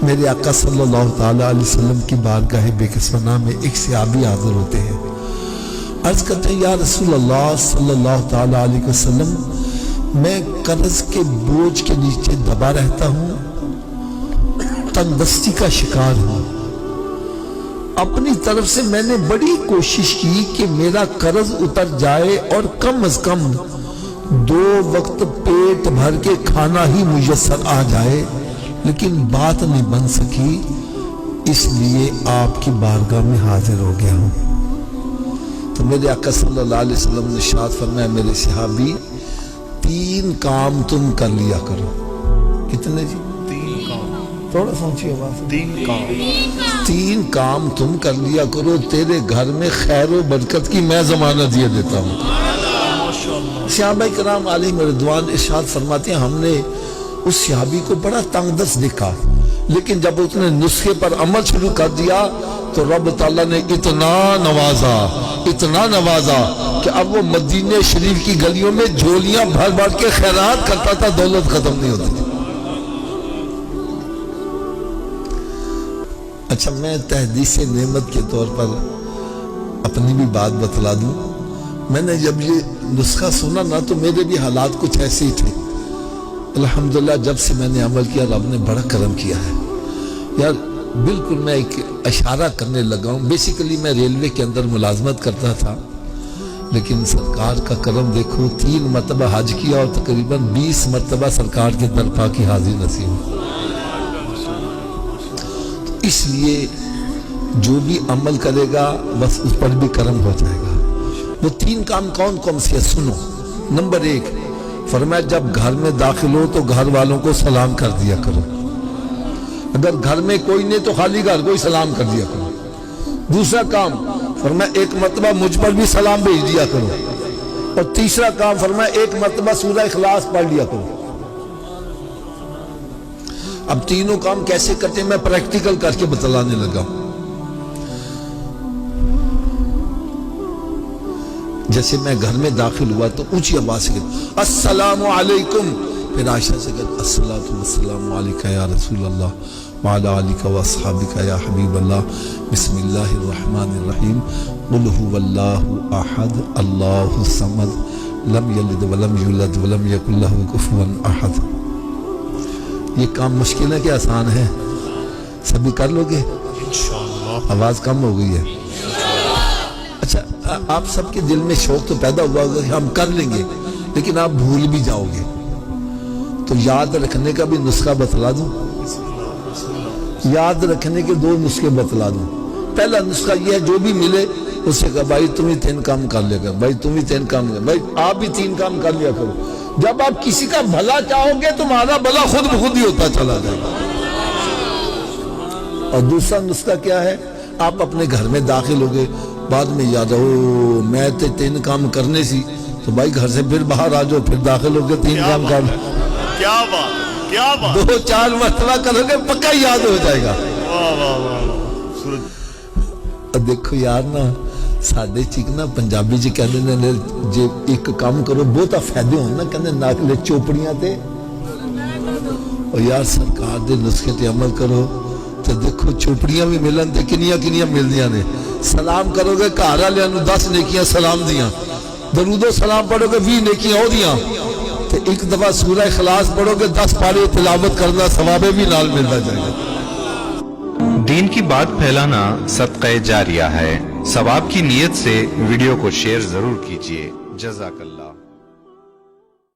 میرے آقا صلی اللہ تعالیٰ علیہ وسلم کی بارگاہ بےکسوانہ میں ایک صحابی حاضر ہوتے ہیں، عرض کرتے ہیں یا رسول اللہ صلی اللہ تعالیٰ علیہ وسلم، میں قرض کے بوجھ کے نیچے دبا رہتا ہوں، تنگ دستی کا شکار ہوں، اپنی طرف سے میں نے بڑی کوشش کی کہ میرا قرض اتر جائے اور کم از کم 2 وقت پیٹ بھر کے کھانا ہی میسر آ جائے، لیکن بات نہیں بن سکی، اس لیے آپ کی بارگاہ میں حاضر ہو گیا ہوں۔ تو میرے آقا صلی اللہ علیہ وسلم نے ارشاد فرمایا میرے صحابی 3 کام تم کر لیا کرو۔ کتنے جی؟ 3 کام۔ تھوڑا سوچیے بات۔ 3 کام تم کر لیا کرو، تیرے گھر میں خیر و برکت کی میں ضمانت یہ دیتا ہوں۔ صحابہ کرام علیہم رضوان ارشاد فرماتے ہیں ہم نے اس صحابی کو بڑا تنگ دست دیکھا، لیکن جب اس نے نسخے پر عمل شروع کر دیا تو رب تعالیٰ نے اتنا نوازا کہ اب وہ مدینہ شریف کی گلیوں میں جھولیاں بھر بھر کے خیرات کرتا تھا، دولت ختم نہیں ہوتی تھی۔ اچھا، میں تحدیث نعمت کے طور پر اپنی بھی بات بتلا دوں، میں نے جب یہ نسخہ سنا نا تو میرے بھی حالات کچھ ایسے ہی تھے۔ الحمدللہ جب سے میں نے عمل کیا رب نے بڑا کرم کیا ہے یار، بالکل میں ایک اشارہ کرنے لگا ہوں۔ بیسیکلی میں ریلوے کے اندر ملازمت کرتا تھا، لیکن سرکار کا کرم دیکھو، 3 مرتبہ حج کیا اور تقریباً 20 مرتبہ سرکار کے درپا کی حاضری نصیب۔ اس لیے جو بھی عمل کرے گا بس اس پر بھی کرم ہو جائے گا۔ وہ 3 کام کون کون سے سنو۔ نمبر 1 فرمایا جب گھر میں داخل ہو تو گھر والوں کو سلام کر دیا کرو، اگر گھر میں کوئی نہیں تو خالی گھر کو ہی سلام کر دیا کرو۔ دوسرا کام فرمایا 1 مرتبہ مجھ پر بھی سلام بھیج دیا کرو، اور تیسرا کام فرمایا 1 مرتبہ سورہ اخلاص پڑھ لیا کرو۔ اب تینوں کام کیسے کرتے ہیں میں پریکٹیکل کر کے بتلانے لگا ہوں۔ جیسے میں گھر میں داخل ہوا تو اونچی آواز سے کہتا السلام علیکم، پھر عائشہ سے کہتا الصلاۃ والسلام علیکہ یا رسول اللہ وعلی آلک واصحابک یا حبیب اللہ، بسم اللہ الرحمن الرحیم، قل هو اللہ احد اللہ الصمد لم یلد ولم یولد ولم یکن لہ کفوا احد۔ یہ کام مشکل ہے کہ آسان ہے؟ سبھی کر لو گے؟ انشاءاللہ۔ آواز کم ہو گئی ہے۔ اچھا، آپ سب کے دل میں شوق تو پیدا ہوا ہوگا کہ ہم کر لیں گے، لیکن آپ بھول بھی جاؤ گے، تو یاد رکھنے کا بھی نسخہ بتلا دوں۔ یاد رکھنے کے 2 نسخے بتلا دوں۔ پہلا نسخہ یہ ہے جو بھی ملے اس سے کہا بھائی تم ہی 3 کام کر لیا کر، بھائی تم ہی 3 کام کر، بھائی آپ بھی 3 کام کر لیا کرو۔ جب آپ کسی کا بھلا چاہو گے تمہارا بھلا خود بخود ہی ہوتا چلا جائے گا۔ اور دوسرا نسخہ کیا ہے؟ آپ اپنے گھر میں داخل ہو گئے، بعد میں یاد ہو میں تے 3 کام کرنے سی، تو بھائی گھر سے پھر باہر آ جاؤ، پھر داخل ہو گئے 3 کام کر لو۔ کیا بات، کیا بات، 2-4 مرتبہ کرو گے پکا یاد ہو جائے گا۔ دیکھو یار نا، ساڈے چیک نا پنجابی جی کہندے نے جے ایک کام کرو بہتا فائدے ہون نا، کہندے ناکلے چوپڑیاں تے، اور یار سرکار دے نسخے تے عمل کرو تو دیکھو چوپڑیاں بھی ملن تے کنیاں ملدیاں نے۔ سلام کرو گے گھر والوں نوں 10 نیکیاں سلام دیاں، درود و سلام پڑھو گے 20 نیکیاں ہو دیاں، تے ایک دفعہ سورہ اخلاص پڑھو گے 10 پارے تلاوت کرنا ثواب بھی نال ملتا جائے گا۔ دین کی بات پھیلانا صدقہ جاریہ ہے، ثواب کی نیت سے ویڈیو کو شیئر ضرور کیجیے۔ جزاک اللہ۔